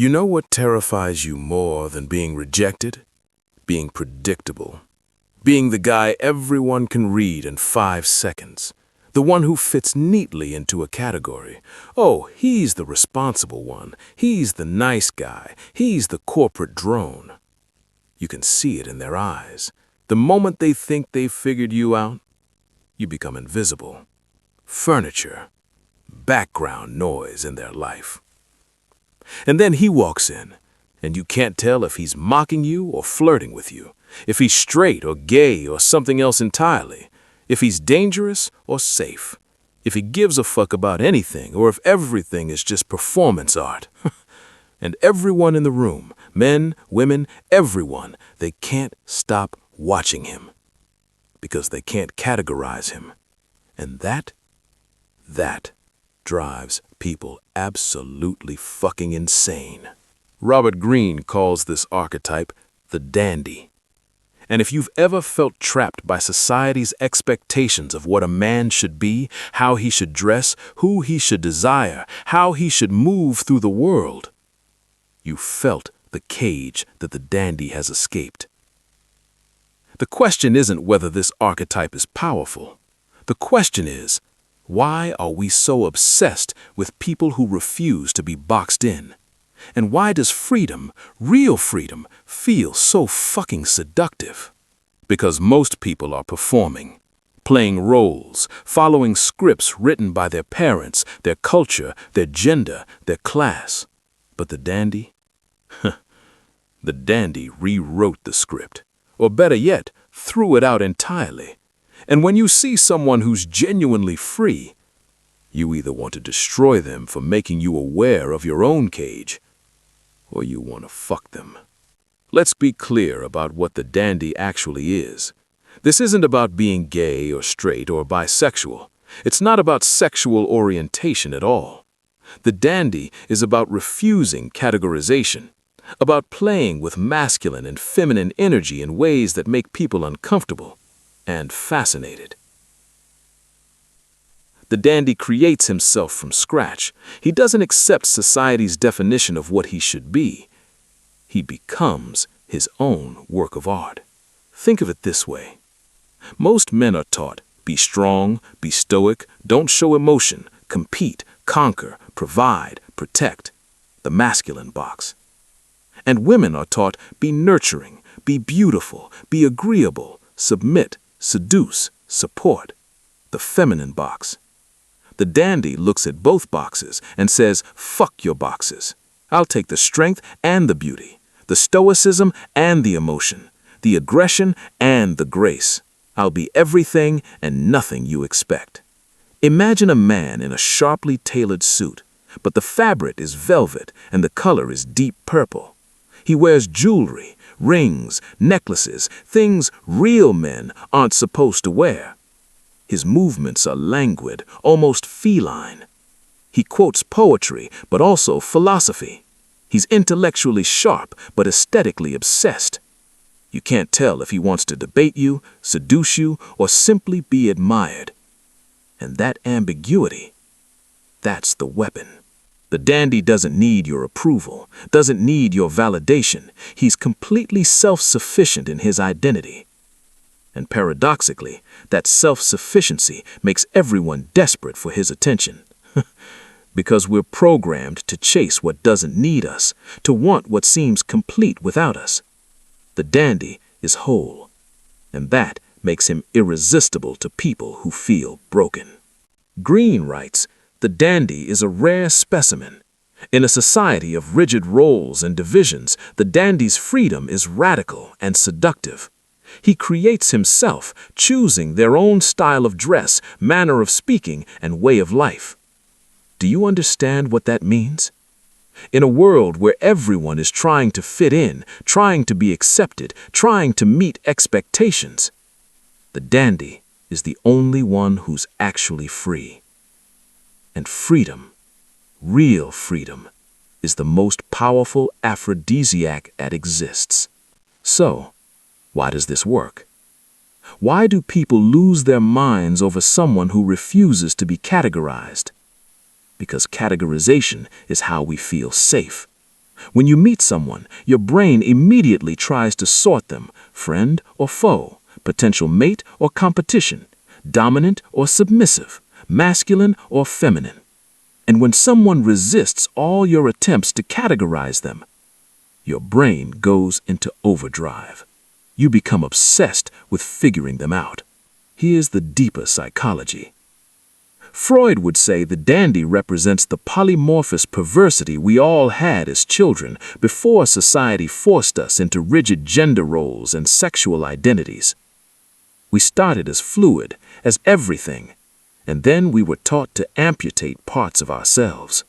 You know what terrifies you more than being rejected? Being predictable. Being the guy everyone can read in 5 seconds. The one who fits neatly into a category. Oh, he's the responsible one. He's the nice guy. He's the corporate drone. You can see it in their eyes. The moment they think they've figured you out, you become invisible. Furniture. Background noise in their life. And then he walks in, and you can't tell if he's mocking you or flirting with you, if he's straight or gay or something else entirely, if he's dangerous or safe, if he gives a fuck about anything or if everything is just performance art. And everyone in the room, men, women, everyone, they can't stop watching him because they can't categorize him. And that drives people absolutely fucking insane. Robert Greene calls this archetype the dandy. And if you've ever felt trapped by society's expectations of what a man should be, how he should dress, who he should desire, how he should move through the world, you felt the cage that the dandy has escaped. The question isn't whether this archetype is powerful. The question is, why are we so obsessed with people who refuse to be boxed in? And why does freedom, real freedom, feel so fucking seductive? Because most people are performing, playing roles, following scripts written by their parents, their culture, their gender, their class. But the dandy? The dandy rewrote the script, or better yet, threw it out entirely. And when you see someone who's genuinely free, you either want to destroy them for making you aware of your own cage, or you want to fuck them. Let's be clear about what the dandy actually is. This isn't about being gay or straight or bisexual. It's not about sexual orientation at all. The dandy is about refusing categorization, about playing with masculine and feminine energy in ways that make people uncomfortable and fascinated. The dandy creates himself from scratch. He doesn't accept society's definition of what he should be. He becomes his own work of art. Think of it this way. Most men are taught, be strong, be stoic, don't show emotion, compete, conquer, provide, protect, the masculine box. And women are taught, be nurturing, be beautiful, be agreeable, submit, seduce, support, the feminine box. The dandy looks at both boxes and says, fuck your boxes. I'll take the strength and the beauty, the stoicism and the emotion, the aggression and the grace. I'll be everything and nothing you expect. Imagine a man in a sharply tailored suit, but the fabric is velvet and the color is deep purple. He wears jewelry, rings, necklaces, things real men aren't supposed to wear. His movements are languid, almost feline. He quotes poetry, but also philosophy. He's intellectually sharp, but aesthetically obsessed. You can't tell if he wants to debate you, seduce you, or simply be admired. And that ambiguity, that's the weapon. The dandy doesn't need your approval, doesn't need your validation. He's completely self-sufficient in his identity. And paradoxically, that self-sufficiency makes everyone desperate for his attention. Because we're programmed to chase what doesn't need us, to want what seems complete without us. The dandy is whole, and that makes him irresistible to people who feel broken. Greene writes, the dandy is a rare specimen. In a society of rigid roles and divisions, the dandy's freedom is radical and seductive. He creates himself, choosing their own style of dress, manner of speaking, and way of life. Do you understand what that means? In a world where everyone is trying to fit in, trying to be accepted, trying to meet expectations, the dandy is the only one who's actually free. And freedom, real freedom, is the most powerful aphrodisiac that exists. So, why does this work? Why do people lose their minds over someone who refuses to be categorized? Because categorization is how we feel safe. When you meet someone, your brain immediately tries to sort them, friend or foe, potential mate or competition, dominant or submissive, masculine or feminine. And when someone resists all your attempts to categorize them, your brain goes into overdrive. You become obsessed with figuring them out. Here's the deeper psychology. Freud would say the dandy represents the polymorphous perversity we all had as children before society forced us into rigid gender roles and sexual identities. We started as fluid, as everything, and then we were taught to amputate parts of ourselves.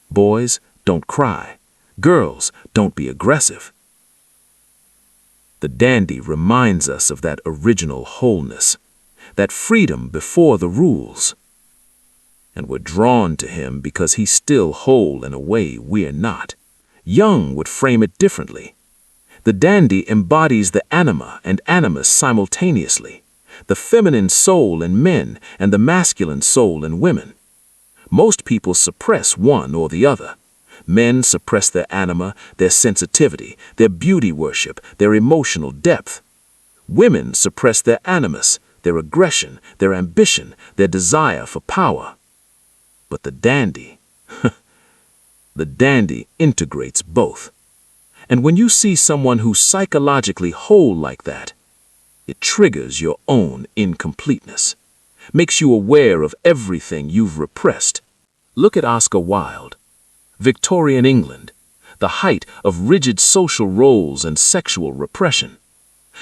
Boys, don't cry. Girls, don't be aggressive. The dandy reminds us of that original wholeness, that freedom before the rules. And we're drawn to him because he's still whole in a way we're not. Jung would frame it differently. The dandy embodies the anima and animus simultaneously, the feminine soul in men and the masculine soul in women. Most people suppress one or the other. Men suppress their anima, their sensitivity, their beauty worship, their emotional depth. Women suppress their animus, their aggression, their ambition, their desire for power. But the dandy integrates both. And when you see someone who's psychologically whole like that, it triggers your own incompleteness, makes you aware of everything you've repressed. Look at Oscar Wilde. Victorian England, the height of rigid social roles and sexual repression.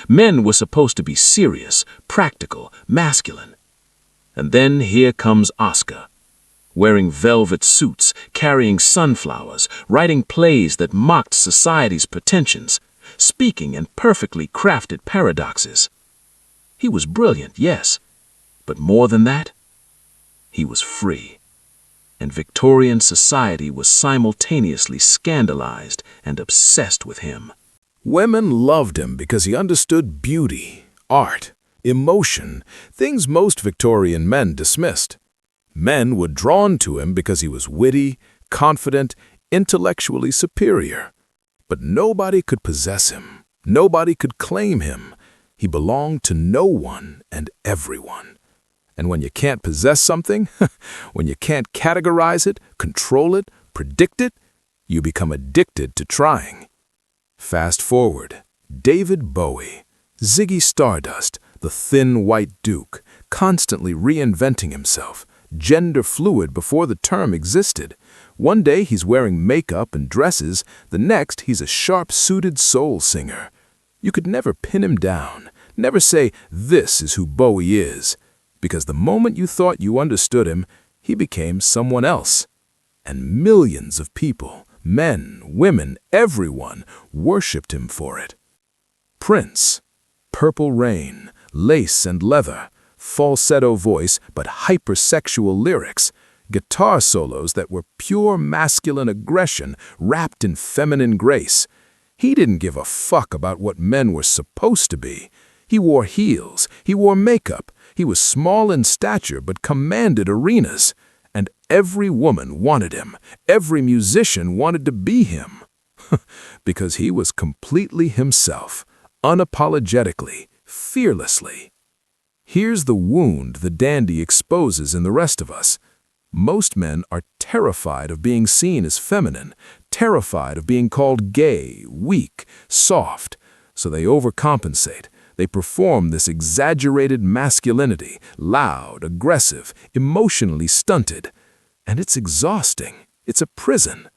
Men were supposed to be serious, practical, masculine. And then here comes Oscar, wearing velvet suits, carrying sunflowers, writing plays that mocked society's pretensions, speaking in perfectly crafted paradoxes. He was brilliant, yes, but more than that, he was free. And Victorian society was simultaneously scandalized and obsessed with him. Women loved him because he understood beauty, art, emotion, things most Victorian men dismissed. Men were drawn to him because he was witty, confident, intellectually superior. But nobody could possess him. Nobody could claim him. He belonged to no one and everyone. And when you can't possess something, when you can't categorize it, control it, predict it, you become addicted to trying. Fast forward, David Bowie, Ziggy Stardust, the thin white duke, constantly reinventing himself, gender fluid before the term existed. One day he's wearing makeup and dresses, the next he's a sharp-suited soul singer. You could never pin him down, never say, this is who Bowie is. Because the moment you thought you understood him, he became someone else. And millions of people, men, women, everyone, worshipped him for it. Prince, Purple Rain, lace and leather, falsetto voice but hypersexual lyrics, guitar solos that were pure masculine aggression wrapped in feminine grace. He didn't give a fuck about what men were supposed to be. He wore heels, he wore makeup. He was small in stature but commanded arenas, and every woman wanted him, every musician wanted to be him, because he was completely himself, unapologetically, fearlessly. Here's the wound the dandy exposes in the rest of us. Most men are terrified of being seen as feminine, terrified of being called gay, weak, soft, so they overcompensate. They perform this exaggerated masculinity, loud, aggressive, emotionally stunted. And it's exhausting. It's a prison.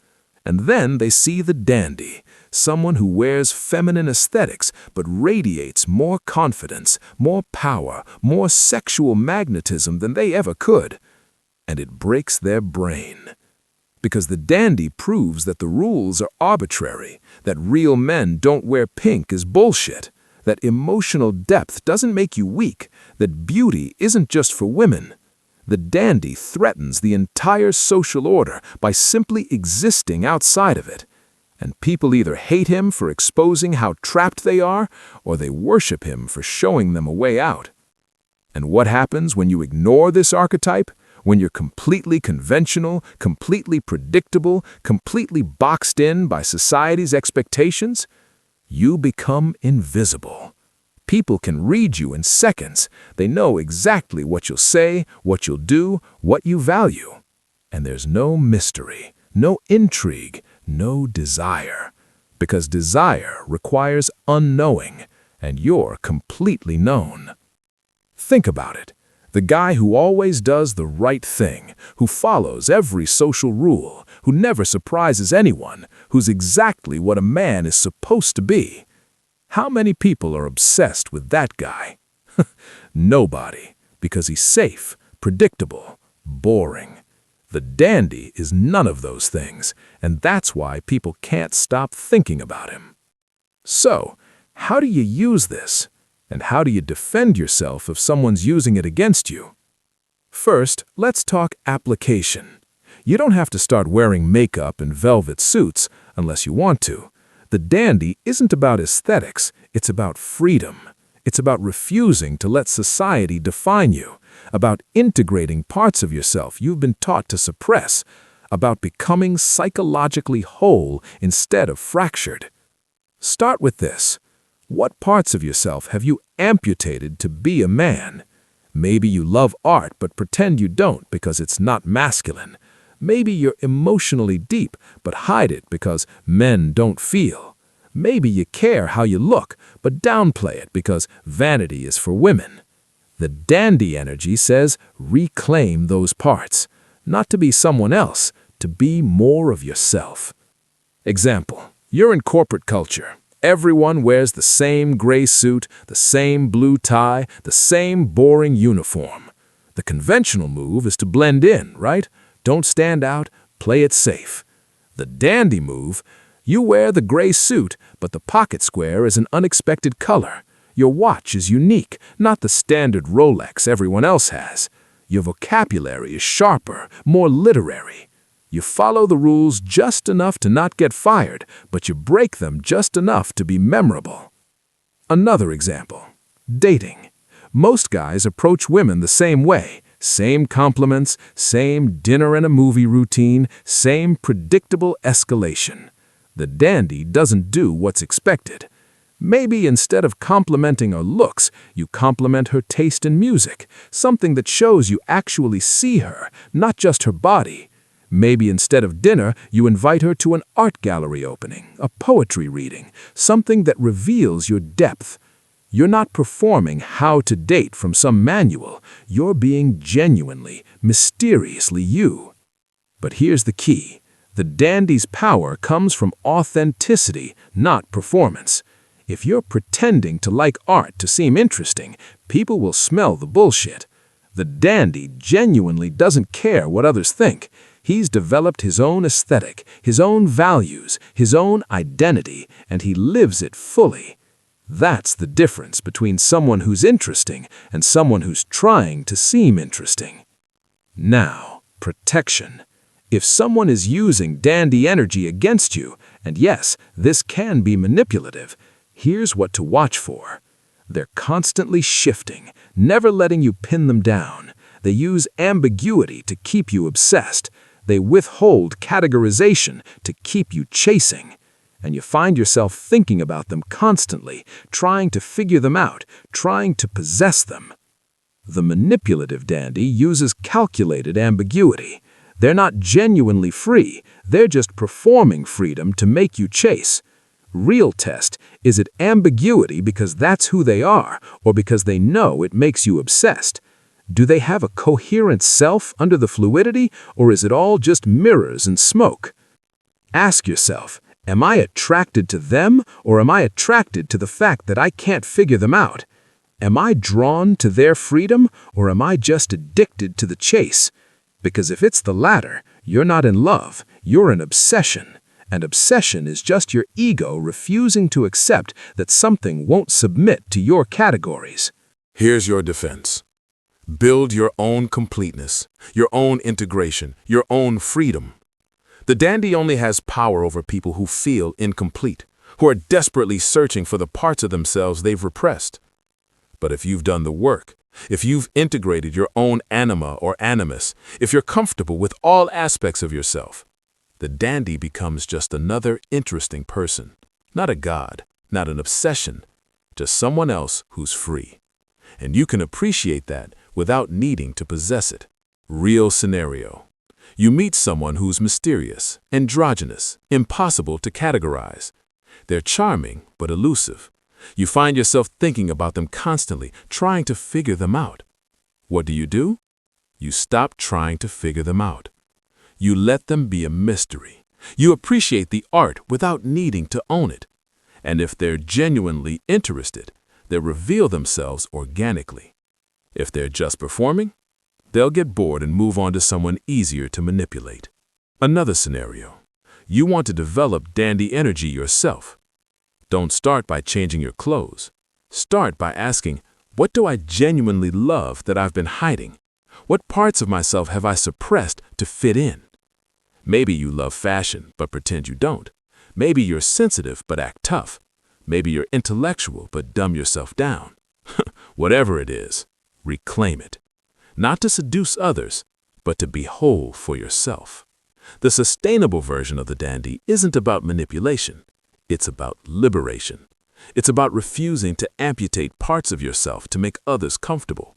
And then they see the dandy, someone who wears feminine aesthetics but radiates more confidence, more power, more sexual magnetism than they ever could. And it breaks their brain. Because the dandy proves that the rules are arbitrary, that real men don't wear pink is bullshit. That emotional depth doesn't make you weak, that beauty isn't just for women. The dandy threatens the entire social order by simply existing outside of it. And people either hate him for exposing how trapped they are, or they worship him for showing them a way out. And what happens when you ignore this archetype? When you're completely conventional, completely predictable, completely boxed in by society's expectations, you become invisible. People can read you in seconds. They know exactly what you'll say, what you'll do, what you value. And there's no mystery, no intrigue, no desire. Because desire requires unknowing, and you're completely known. Think about it. The guy who always does the right thing, who follows every social rule, who never surprises anyone, who's exactly what a man is supposed to be. How many people are obsessed with that guy? Nobody, because he's safe, predictable, boring. The dandy is none of those things, and that's why people can't stop thinking about him. So, how do you use this? And how do you defend yourself if someone's using it against you? First, let's talk application. You don't have to start wearing makeup and velvet suits unless you want to. The dandy isn't about aesthetics, it's about freedom. It's about refusing to let society define you, about integrating parts of yourself you've been taught to suppress, about becoming psychologically whole instead of fractured. Start with this. What parts of yourself have you amputated to be a man? Maybe you love art but pretend you don't because it's not masculine. Maybe you're emotionally deep but hide it because men don't feel. Maybe you care how you look but downplay it because vanity is for women. The dandy energy says reclaim those parts, not to be someone else, to be more of yourself. Example, you're in corporate culture. Everyone wears the same gray suit, the same blue tie, the same boring uniform. The conventional move is to blend in, right? Don't stand out, play it safe. The dandy move, you wear the gray suit, but the pocket square is an unexpected color. Your watch is unique, not the standard Rolex everyone else has. Your vocabulary is sharper, more literary. You follow the rules just enough to not get fired, but you break them just enough to be memorable. Another example, dating. Most guys approach women the same way. Same compliments, same dinner and a movie routine, same predictable escalation. The dandy doesn't do what's expected. Maybe instead of complimenting her looks, you compliment her taste in music, something that shows you actually see her, not just her body. Maybe instead of dinner, you invite her to an art gallery opening, a poetry reading, something that reveals your depth. You're not performing how to date from some manual. You're being genuinely, mysteriously you. But here's the key. The dandy's power comes from authenticity, not performance. If you're pretending to like art to seem interesting, people will smell the bullshit. The dandy genuinely doesn't care what others think. He's developed his own aesthetic, his own values, his own identity, and he lives it fully. That's the difference between someone who's interesting and someone who's trying to seem interesting. Now, protection. If someone is using dandy energy against you, and yes, this can be manipulative, here's what to watch for. They're constantly shifting, never letting you pin them down. They use ambiguity to keep you obsessed. They withhold categorization to keep you chasing. And you find yourself thinking about them constantly, trying to figure them out, trying to possess them. The manipulative dandy uses calculated ambiguity. They're not genuinely free, they're just performing freedom to make you chase. Real test, is it ambiguity because that's who they are, or because they know it makes you obsessed? Do they have a coherent self under the fluidity, or is it all just mirrors and smoke? Ask yourself, am I attracted to them, or am I attracted to the fact that I can't figure them out? Am I drawn to their freedom, or am I just addicted to the chase? Because if it's the latter, you're not in love, you're in obsession. And obsession is just your ego refusing to accept that something won't submit to your categories. Here's your defense. Build your own completeness, your own integration, your own freedom. The dandy only has power over people who feel incomplete, who are desperately searching for the parts of themselves they've repressed. But if you've done the work, if you've integrated your own anima or animus, if you're comfortable with all aspects of yourself, the dandy becomes just another interesting person, not a god, not an obsession, just someone else who's free. And you can appreciate that without needing to possess it. Real scenario. You meet someone who's mysterious, androgynous, impossible to categorize. They're charming but elusive. You find yourself thinking about them constantly, trying to figure them out. What do? You stop trying to figure them out. You let them be a mystery. You appreciate the art without needing to own it. And if they're genuinely interested, they'll reveal themselves organically. If they're just performing, they'll get bored and move on to someone easier to manipulate. Another scenario. You want to develop dandy energy yourself. Don't start by changing your clothes. Start by asking, what do I genuinely love that I've been hiding? What parts of myself have I suppressed to fit in? Maybe you love fashion but pretend you don't. Maybe you're sensitive but act tough. Maybe you're intellectual but dumb yourself down. Whatever it is, reclaim it. Not to seduce others, but to be whole for yourself. The sustainable version of the dandy isn't about manipulation. It's about liberation. It's about refusing to amputate parts of yourself to make others comfortable.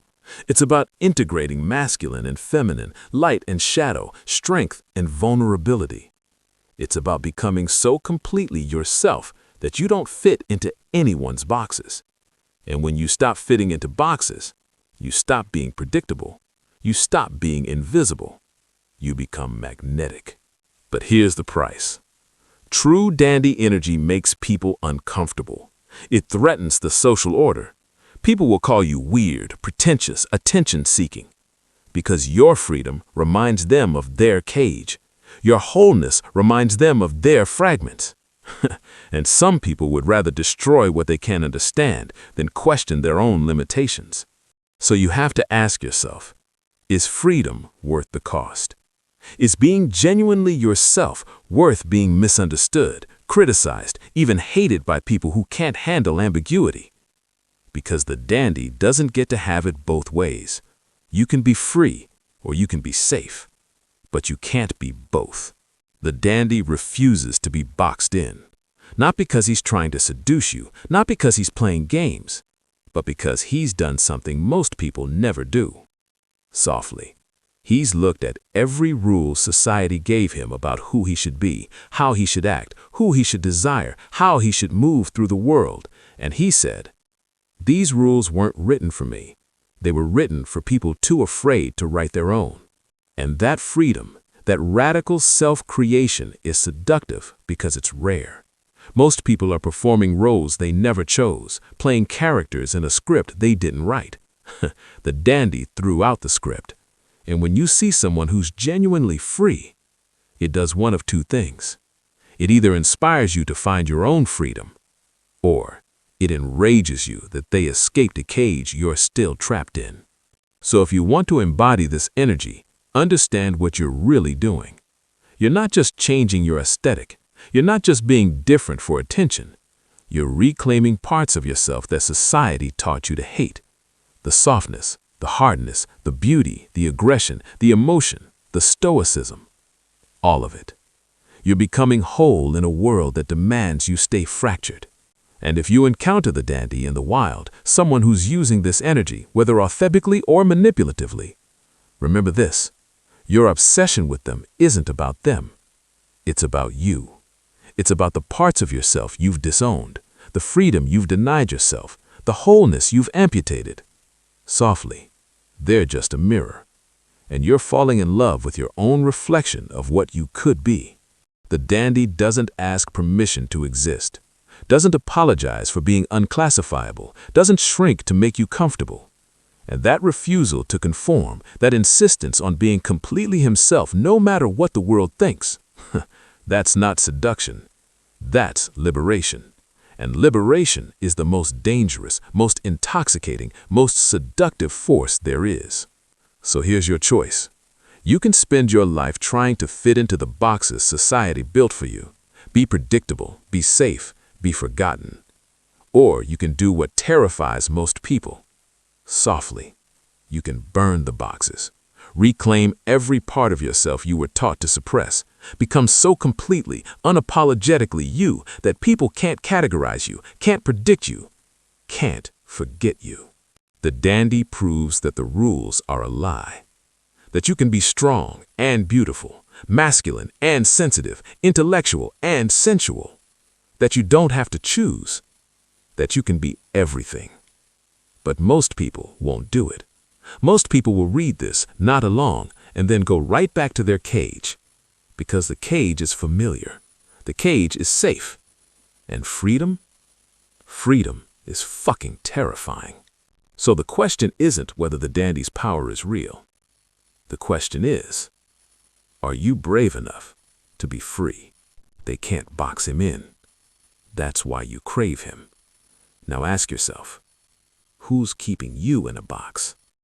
It's about integrating masculine and feminine, light and shadow, strength and vulnerability. It's about becoming so completely yourself that you don't fit into anyone's boxes. And when you stop fitting into boxes, you stop being predictable. You stop being invisible. You become magnetic. But here's the price. True dandy energy makes people uncomfortable. It threatens the social order. People will call you weird, pretentious, attention-seeking. Because your freedom reminds them of their cage. Your wholeness reminds them of their fragments. And some people would rather destroy what they can't understand than question their own limitations. So you have to ask yourself, is freedom worth the cost? Is being genuinely yourself worth being misunderstood, criticized, even hated by people who can't handle ambiguity? Because the dandy doesn't get to have it both ways. You can be free or you can be safe, but you can't be both. The dandy refuses to be boxed in, not because he's trying to seduce you, not because he's playing games, but because he's done something most people never do. Softly, he's looked at every rule society gave him about who he should be, how he should act, who he should desire, how he should move through the world, and he said, "These rules weren't written for me. They were written for people too afraid to write their own." And that freedom, that radical self-creation is seductive because it's rare. Most people are performing roles they never chose, playing characters in a script they didn't write. The dandy threw out the script. And when you see someone who's genuinely free, it does one of two things. It either inspires you to find your own freedom, or it enrages you that they escaped a cage you're still trapped in. So if you want to embody this energy, understand what you're really doing. You're not just changing your aesthetic. You're not just being different for attention. You're reclaiming parts of yourself that society taught you to hate. The softness, the hardness, the beauty, the aggression, the emotion, the stoicism. All of it. You're becoming whole in a world that demands you stay fractured. And if you encounter the dandy in the wild, someone who's using this energy, whether authentically or manipulatively, remember this. Your obsession with them isn't about them. It's about you. It's about the parts of yourself you've disowned, the freedom you've denied yourself, the wholeness you've amputated. Softly, they're just a mirror, and you're falling in love with your own reflection of what you could be. The dandy doesn't ask permission to exist, doesn't apologize for being unclassifiable, doesn't shrink to make you comfortable. And that refusal to conform, that insistence on being completely himself no matter what the world thinks, that's not seduction. That's liberation. And liberation is the most dangerous, most intoxicating, most seductive force there is. So here's your choice. You can spend your life trying to fit into the boxes society built for you. Be predictable, be safe, be forgotten. Or you can do what terrifies most people. Softly, you can burn the boxes. Reclaim every part of yourself you were taught to suppress. Become so completely, unapologetically you that people can't categorize you, can't predict you, can't forget you. The dandy proves that the rules are a lie. That you can be strong and beautiful, masculine and sensitive, intellectual and sensual. That you don't have to choose. That you can be everything. But most people won't do it. Most people will read this, nod along, and then go right back to their cage. Because the cage is familiar. The cage is safe. And freedom? Freedom is fucking terrifying. So the question isn't whether the dandy's power is real. The question is, are you brave enough to be free? They can't box him in. That's why you crave him. Now ask yourself, who's keeping you in a box?